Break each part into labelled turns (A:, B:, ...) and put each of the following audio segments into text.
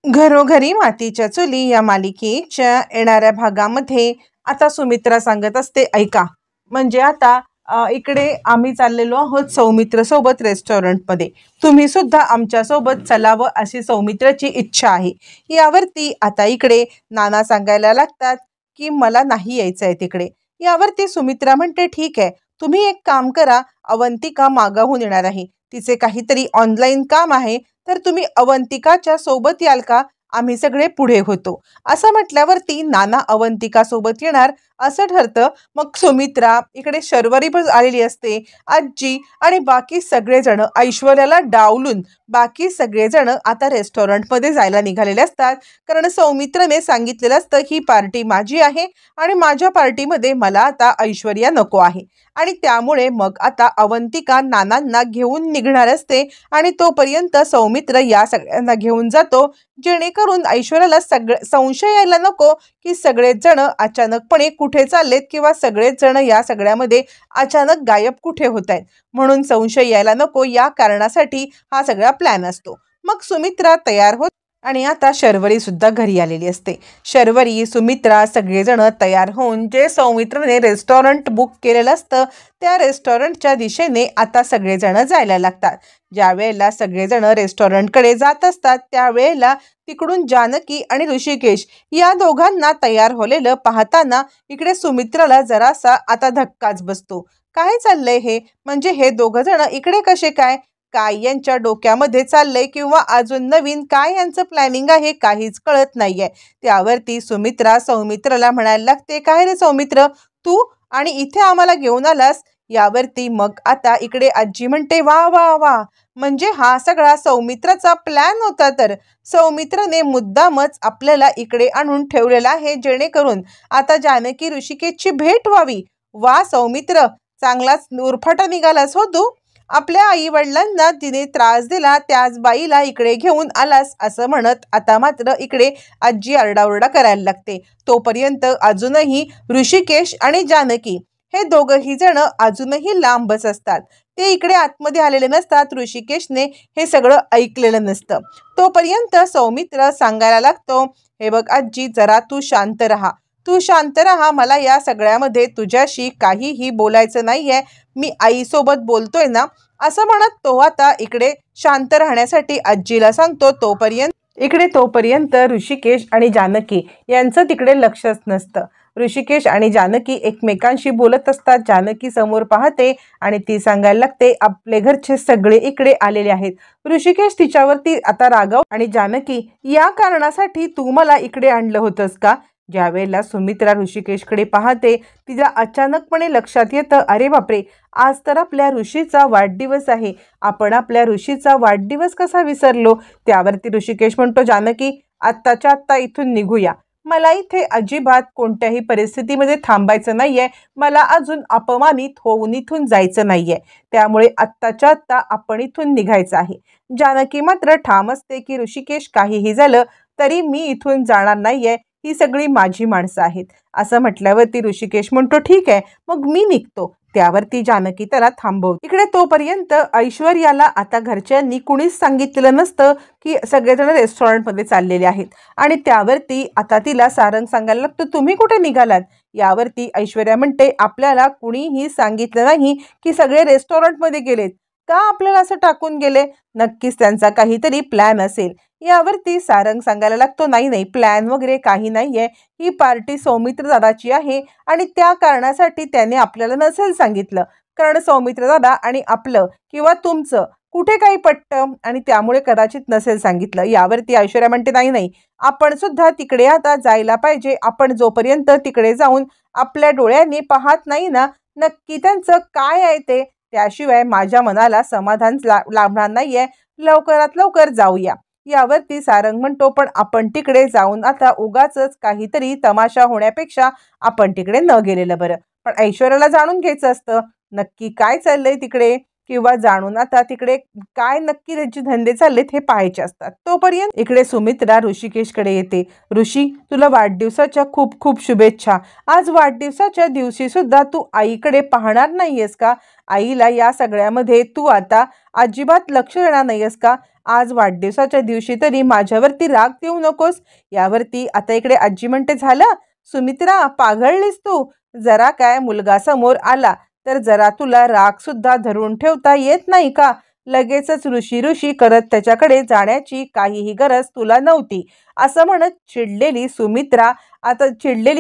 A: घरोघरी मातीच्या चुली या मालिकेच्या येणाऱ्या भागामध्ये आता सुमित्रा सांगत असते, ऐका म्हणजे आता इकडे आम्ही चाललेलो आहोत सौमित्र सोबत रेस्टॉरंटमध्ये, तुम्ही सुद्धा आमच्या सोबत चलावं अशी सौमित्राची इच्छा आहे. यावरती आता इकडे नाना सांगायला लागतात की मला नाही यायचं आहे तिकडे. यावरती सुमित्रा म्हणते, ठीक आहे, तुम्ही एक काम करा, अवंतिका मागाहून येणार आहे, तिचे काहीतरी ऑनलाईन काम आहे, तर तुम्ही अवंतिकाच्या सोबत याल का, आम्ही सगळे पुढे होतो. असं म्हटल्यावरती नाना अवंतिका सोबत येणार असं ठरतं. मग सुमित्रा इकडे शर्वरी पण आलेली असते, आजी आणि बाकी सगळेजण ऐश्वर्याला डावलून बाकी सगळेजण आता रेस्टॉरंटमध्ये जायला निघालेले असतात. कारण सौमित्राने सांगितलेलं असतं ही पार्टी माझी आहे आणि माझ्या पार्टीमध्ये मला आता ऐश्वर्या नको आहे. आणि त्यामुळे मग आता अवंतिका नानांना घेऊन निघणार असते आणि तोपर्यंत सौमित्र या सगळ्यांना घेऊन जातो, जेणेकरून ऐश्वर्याला संशय यायला नको की सगळेच जण अचानकपणे कुठे चाललेत किंवा सगळेच जण या सगळ्यामध्ये अचानक गायब कुठे होत आहेत, म्हणून संशय यायला नको या कारणासाठी हा सगळा प्लॅन असतो. मग सुमित्रा तयार होत आणि आता शर्वरी सुद्धा घरी आलेली असते. शर्वरी, सुमित्रा सगळेजण तयार होऊन जे सौमित्राने रेस्टॉरंट बुक केलेलं असतं त्या रेस्टॉरंटच्या दिशेने आता सगळेजण जायला लागतात. ज्या वेळेला सगळेजण रेस्टॉरंटकडे जात असतात त्यावेळेला तिकडून जानकी आणि ऋषिकेश या दोघांना तयार होलेलं पाहताना इकडे सुमित्राला जरासा आता धक्काच बसतो. काय चाललंय हे, म्हणजे हे दोघं जण इकडे कसे काय, काय यांच्या डोक्यामध्ये चाललंय किंवा अजून नवीन काय यांचं प्लॅनिंग आहे काहीच कळत नाहीये. त्यावरती सुमित्रा सौमित्राला म्हणायला लागते, काय रे सौमित्र, तू आणि इथे आम्हाला घेऊन आलास. यावरती मग आता इकडे आजी म्हणते, वा वा वा, म्हणजे हा सगळा सौमित्राचा प्लॅन होता. तर सौमित्राने मुद्दामच आपल्याला इकडे आणून ठेवलेला आहे जेणेकरून आता जानकी ऋषिकेशची भेट व्हावी. वा सौमित्र, चांगलाच उरफाटा निघालास हो तू. आपल्या आई वडिलांना तिने त्रास दिला त्याच बाईला इकडे घेऊन आलास असं म्हणत आता मात्र इकडे आजी आरडाओरडा करायला लागते. तोपर्यंत अजूनही ऋषिकेश आणि जानकी हे दोघंही जण अजूनही लांबच असतात. ते इकडे आतमध्ये आलेले नसतात. ऋषिकेशने हे सगळं ऐकलेलं नसतं. तोपर्यंत सौमित्र सांगायला लागतो, हे बघ आजी, जरा तू शांत राहा, तू शांत राहा, मला या सगळ्यामध्ये तुझ्याशी काहीही बोलायचं नाहीये, मी आईसोबत बोलतोय ना, असं म्हणत तो आता इकडे शांत राहण्यासाठी आजीला सांगतो. तोपर्यंत ऋषिकेश आणि जानकी यांचं तिकडे लक्षच नसतं. ऋषिकेश आणि जानकी एकमेकांशी बोलत असतात. जानकी समोर पाहते आणि ती सांगायला लागते, आपले घरचे सगळे इकडे आलेले आहेत. ऋषिकेश तिच्यावरती आता रागाव आणि जानकी, या कारणासाठी तू मला इकडे आणलं होतंस का. ज्या वेळेला सुमित्रा ऋषिकेशकडे पाहते तिला अचानकपणे लक्षात येतं, अरे बापरे, आज तर आपल्या ऋषीचा वाढदिवस आहे, आपण आपल्या ऋषीचा वाढदिवस कसा विसरलो. त्यावरती ऋषिकेश म्हणतो, जानकी, आत्ताच्या आत्ता इथून निघूया, मला इथे अजिबात कोणत्याही परिस्थितीमध्ये थांबायचं नाहीये, मला अजून अपमानित होऊन इथून जायचं नाहीये, त्यामुळे आत्ताच्या आत्ता आपण इथून निघायचं आहे. जानकी मात्र ठाम असते की ऋषिकेश काहीही झालं तरी मी इथून जाणार नाहीये, ही सगळी माझी माणसं आहेत. असं म्हटल्यावरती ऋषिकेश म्हणतो, ठीक आहे, मग मी निघतो. त्यावरती जानकी त्याला थांबवते. इकडे तोपर्यंत ऐश्वर्याला आता घरच्यांनी कुणीच सांगितलेलं नसतं की सगळेजण रेस्टॉरंटमध्ये चाललेले आहेत आणि त्यावरती आता तिला सारंग सांगायला लागतो, तुम्ही कुठे निघालात. यावरती ऐश्वर्या म्हणते, आपल्याला कुणीही सांगितलं नाही की सगळे रेस्टॉरंटमध्ये गेलेत, का आपल्याला असं टाकून गेले, नक्कीच त्यांचा काहीतरी प्लॅन असेल. यावरती सारंग सांगायला लागतो, नाही नाही, प्लॅन वगैरे काही नाहीये, ही पार्टी सौमित्र दादाची आहे आणि त्या कारणासाठी त्याने आपल्याला नसेल सांगितलं, कारण सौमित्र दादा आणि आपलं किंवा तुमचं कुठे काही पटतं आणि त्यामुळे कदाचित नसेल सांगितलं. यावरती ऐश्वर्या म्हणते, नाही नाही, आपण सुद्धा तिकडे आता जायला पाहिजे, आपण जोपर्यंत तिकडे जाऊन आपल्या डोळ्यांनी पाहत नाही ना नक्की त्यांचं काय आहे ते, त्याशिवाय माझ्या मनाला समाधान लाभणार नाहीये, लवकरात लवकर जाऊया. यावरती सारंग म्हणतो, पण आपण तिकडे जाऊन आता उगाचच काहीतरी तमाशा होण्यापेक्षा आपण तिकडे न गेलेलं बरं. पण ऐश्वर्याला जाणून घ्यायचं असतं नक्की काय चाललंय तिकडे, किंवा जाणून आता तिकडे काय नक्की त्यांचे धंदे चाललेत हे पाहायचे असतात. तोपर्यंत इकडे सुमित्रा ऋषिकेशकडे येते, ऋषी, तुला वाढदिवसाच्या खूप खूप शुभेच्छा. आज वाढदिवसाच्या दिवशी सुद्धा तू आईकडे पाहणार नाहीयेस का, आईला या सगळ्यामध्ये तू आता अजिबात लक्ष देणार नाहीयेस का. आज वाढदिवसाच्या दिवशी तरी माझ्यावरती राग देऊ नकोस. यावरती आता इकडे आजी म्हणते, झालं सुमित्रा, पाघळलीस तू. जरा काय मुलगा समोर आला तर जरा तुला राग सुद्धा धरून ठेवता येत नाही का? लगेचच ऋषी ऋषी करत त्याच्याकडे जाण्याची काहीही गरज तुला नव्हती, असं म्हणत चिडलेली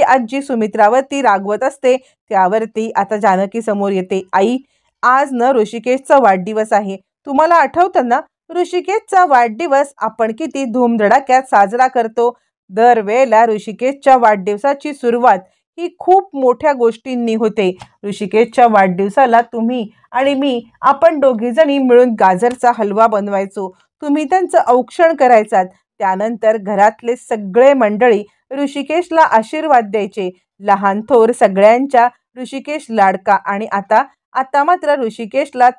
A: आजी सुमित्रावरती रागवत असते. त्यावरती आता जानकी समोर येते. आई, आज न ऋषिकेशचा वाढदिवस आहे. तुम्हाला आठवतं ना, ऋषिकेशचा वाढदिवस आपण किती धूमधडाक्यात साजरा करतो. दरवेळेला ऋषिकेशच्या वाढदिवसाची सुरुवात ही खूप मोठ्या गोष्टींनी होते. ऋषिकेशच्या वाढदिवसाला तुम्ही आणि मी, आपण दोघी जणी मिळून गाजरचा हलवा बनवायचो. तुम्ही त्यांचं औक्षण करायचात. त्यानंतर घरातले सगळे मंडळी ऋषिकेशला आशीर्वाद द्यायचे. लहान थोर सगळ्यांच्या ऋषिकेश लाडका. आणि आता आता मात्र ऋषिकेशला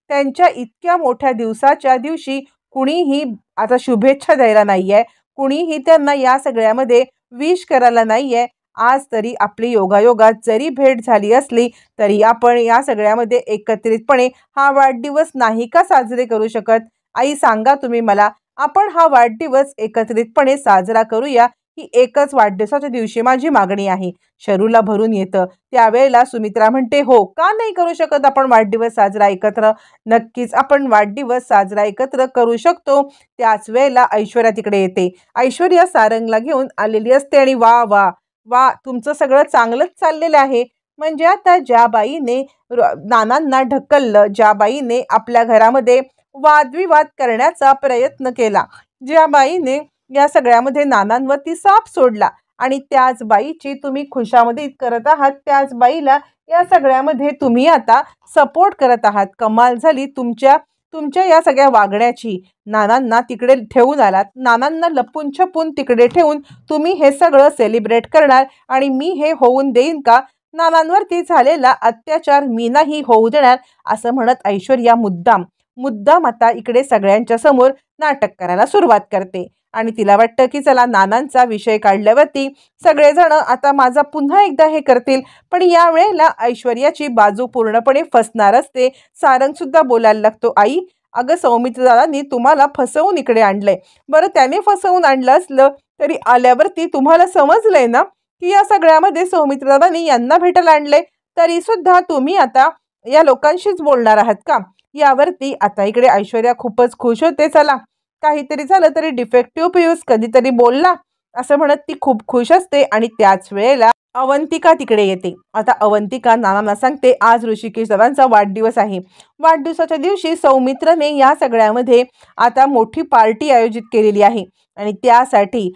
A: त्यांच्या इतक्या मोठ्या दिवसाच्या दिवशी कुणीही आता शुभेच्छा द्यायला नाहीये, कुणीही त्यांना या सगळ्यामध्ये विश करायला नाहीये. आज तरी आपली योगायोगात जरी भेट झाली असली तरी आपण या सगळ्यामध्ये एकत्रितपणे हा वाढदिवस नाही का साजरे करू शकत? आई, सांगा तुम्ही मला, आपण हा वाढदिवस एकत्रितपणे साजरा करूया, ही एकच वाढदिवसाच्या दिवशी माझी मागणी आहे. शरूला भरून येतं. त्यावेळेला सुमित्रा म्हणते, हो का नाही करू शकत आपण वाढदिवस साजरा एकत्र? नक्कीच आपण वाढदिवस साजरा एकत्र करू शकतो. त्याच वेळेला ऐश्वर्या तिकडे येते. ऐश्वर्या सारंगला घेऊन आलेली असते आणि वा वा वा, तुमचं सगळं चांगलंच चाललेलं आहे. म्हणजे आता ज्या बाईने नानांना ढकललं, ज्या बाईने आपल्या घरामध्ये वादविवाद करण्याचा प्रयत्न केला, ज्या बाईने या सगळ्यामध्ये नानांवरती साप सोडला आणि त्याच बाईची तुम्ही खुशामदीत करत आहात, त्याच बाईला या सगळ्यामध्ये तुम्ही आता सपोर्ट करत आहात. कमाल झाली तुमच्या या सगळ्या वागण्याची. नानांना तिकडे ठेवून आलात, नानांना लपून छपून तिकडे ठेवून तुम्ही हे सगळं सेलिब्रेट करणार आणि मी हे होऊन देईन का? नानांवरती झालेला अत्याचार मी नाही होऊ देणार, असं म्हणत ऐश्वर्या मुद्दाम आता इकडे सगळ्यांच्या समोर नाटक करायला सुरुवात करते. आणि तिला वाटतं की चला, नानांचा विषय काढल्यावरती सगळेजण आता माझा पुन्हा एकदा हे करतील. पण या वेळेला ऐश्वर्याची बाजू पूर्णपणे फसणार असते. सारंग सुद्धा बोलायला लागतो, आई, अगं सौमित्र दादांनी तुम्हाला फसवून इकडे आणलंय. बरं, त्याने फसवून आणलं असलं तरी आल्यावरती तुम्हाला समजलंय ना की या सगळ्यामध्ये सौमित्र दादांनी यांना भेटायला आणले, तरी सुद्धा तुम्ही आता या लोकांशीच बोलणार आहात का? यावरती आता इकडे ऐश्वर्या खूपच खुश होते. चला, काहीतरी झालं तरी डिफेक्टिव्ह पियुष कधीतरी बोलला, असं म्हणत ती खूप खुश असते. आणि त्याच वेळेला अवंतिका तिकडे येते. आता अवंतिका नानांना सांगते, आज ऋषिकेश दादांचा वाढदिवस आहे. वाढदिवसाच्या दिवशी सौमित्रने या सगळ्यामध्ये आता मोठी पार्टी आयोजित केलेली आहे आणि त्यासाठी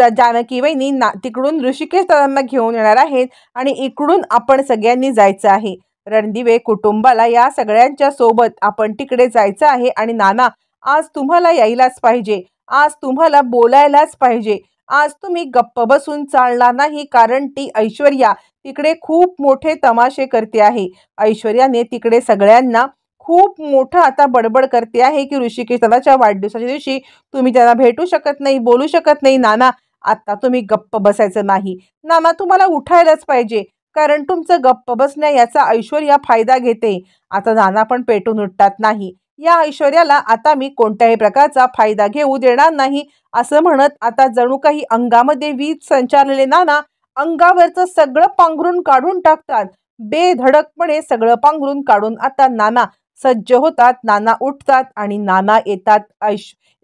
A: जानकी वहिनी तिकडून ऋषिकेश दादांना घेऊन येणार आहेत आणि इकडून आपण सगळ्यांनी जायचं आहे. रणदिवे कुटुंबाला या सगळ्यांच्या सोबत आपण तिकडे जायचं आहे. आणि नाना, आज तुम्हाला यायलाच पाहिजे, आज तुम्हाला बोलायलाच पाहिजे. आज तुम्ही गप्प बसून चालणार नाही, कारण ती ऐश्वर्या तिकडे खूप मोठे तमाशे करते आहे. ऐश्वर्याने तिकडे सगळ्यांना खूप मोठं आता बडबड करते आहे की ऋषिकेश दादाच्या वाढदिवसाच्या दिवशी तुम्ही त्यांना भेटू शकत नाही, बोलू शकत नाही. नाना, आता तुम्ही गप्प बसायचं नाही. नाना, तुम्हाला उठायलाच पाहिजे, कारण तुमचं गप्प बसण्या याचा ऐश्वर्या फायदा घेते. आता नाना पण पेटून उठतात. नाही, या ऐश्वर्याला आता मी कोणत्याही प्रकारचा फायदा घेऊ देणार नाही, असं म्हणत आता जणू काही अंगामध्ये वीज संचारलेले नाना अंगावरचं सगळं पांघरून काढून टाकतात. बेधडकपणे सगळं पांघरून काढून आता नाना सज्ज होतात. नाना उठतात आणि नाना येतात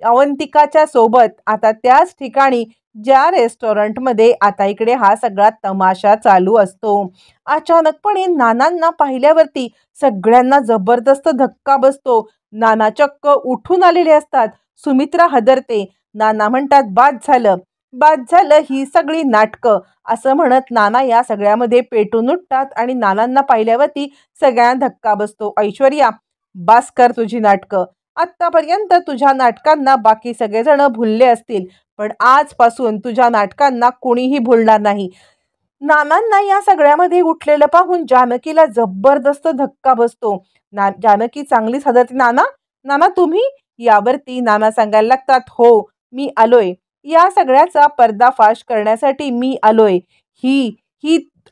A: अवंतिकाच्या सोबत आता त्याच ठिकाणी ज्या रेस्टॉरंटमध्ये आता इकडे हा सगळा तमाशा चालू असतो. अचानकपणे नानांना पाहिल्यावरती सगळ्यांना जबरदस्त धक्का बसतो. नाना चक्क उठून आलेले असतात. सुमित्रा हदरते. नाना म्हणतात, बाद झालं ही सगळी नाटकं, असं म्हणत नाना या सगळ्यामध्ये पेटून उठतात आणि नानांना पाहिल्यावरती सगळ्यांना धक्का बसतो. ऐश्वर्या, बास कर तुझी नाटकं. आत्तापर्यंत तुझ्या नाटकांना बाकी सगळेजण भुलले असतील, पण आजपासून तुझ्या नाटकांना कोणीही भुलणार नाही. नानांना या सगळ्यामध्ये उठलेलं पाहून जानकीला जबरदस्त धक्का बसतो. जानकी चांगलीच हदरते. नाना तुम्ही? यावरती नाना सांगायला लागतात, हो, मी आलोय. या सगळ्याचा पर्दाफाश करण्यासाठी मी आलोय. ही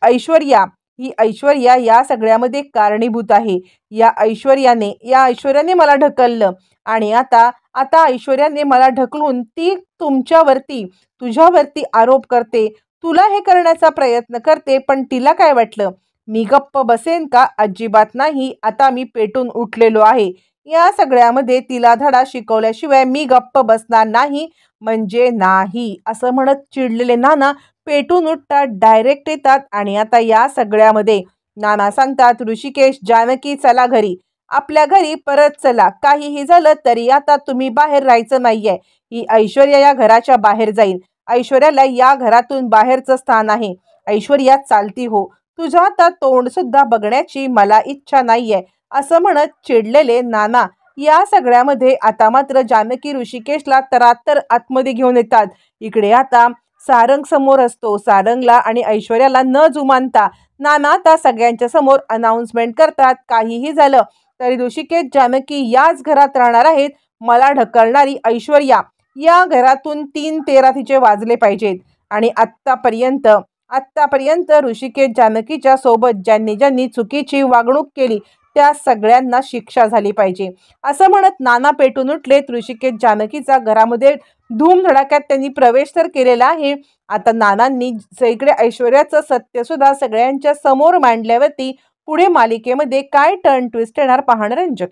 A: ऐश्वर्या या सगळ्यामध्ये कारणीभूत आहे. या ऐश्वर्याने मला ढकललं आणि आता आता ऐश्वर्याने मला ढकलून ती तुझ्यावरती आरोप करते, तुला हे करण्याचा प्रयत्न करते, पण तिला काय वाटलं मी गप्प बसेन का? अजिबात नाही. आता मी पेटून उठलेलो आहे. या सगळ्यामध्ये तिला धडा शिकवल्याशिवाय मी गप्प बसणार नाही म्हणजे नाही, असं म्हणत चिडलेले नाना पेटून उठतात, डायरेक्ट येतात आणि आता या सगळ्यामध्ये नाना सांगतात, ऋषिकेश, जानकी, चला घरी, आपल्या घरी परत चला. काहीही झालं तरी आता तुम्ही बाहेर राहायचं नाहीये. ही ऐश्वर्या या घराच्या बाहेर जाईल. ऐश्वर्याला या घरातून बाहेरचं स्थान आहे. ऐश्वर्या चालती हो, तुझं आता तोंड सुद्धा बघण्याची मला इच्छा नाहीये, असं म्हणत चिडलेले नाना या सगळ्यामध्ये आता मात्र जानकी ऋषिकेशला तरातर आतमध्ये घेऊन येतात. इकडे आता सारंग समोर असतो. सारंगला आणि ऐश्वर्याला न जुमानता नाना आता सगळ्यांच्या समोर अनाउन्समेंट करतात, काहीही झालं तरी ऋषिकेश, जानकी याच घरात राहणार आहेत. मला ढकलणारी ऐश्वर्या या घरातून 3-13 तिचे वाजले पाहिजेत. आणि आत्तापर्यंत ऋषिकेश जानकीच्या सोबत ज्यांनी ज्यांनी चुकीची वागणूक केली त्या सगळ्यांना शिक्षा झाली पाहिजे, असं म्हणत नाना पेटून उठलेत. ऋषिकेश जानकीचा घरामध्ये धूमधडाक्यात त्यांनी प्रवेश तर केलेला आहे. आता नानांनी सगळीकडे ऐश्वर्याचं सत्य सुद्धा सगळ्यांच्या समोर मांडल्यावरती पुढे मालिकेमध्ये काय टर्न ट्विस्ट येणार पाहणं रंजक.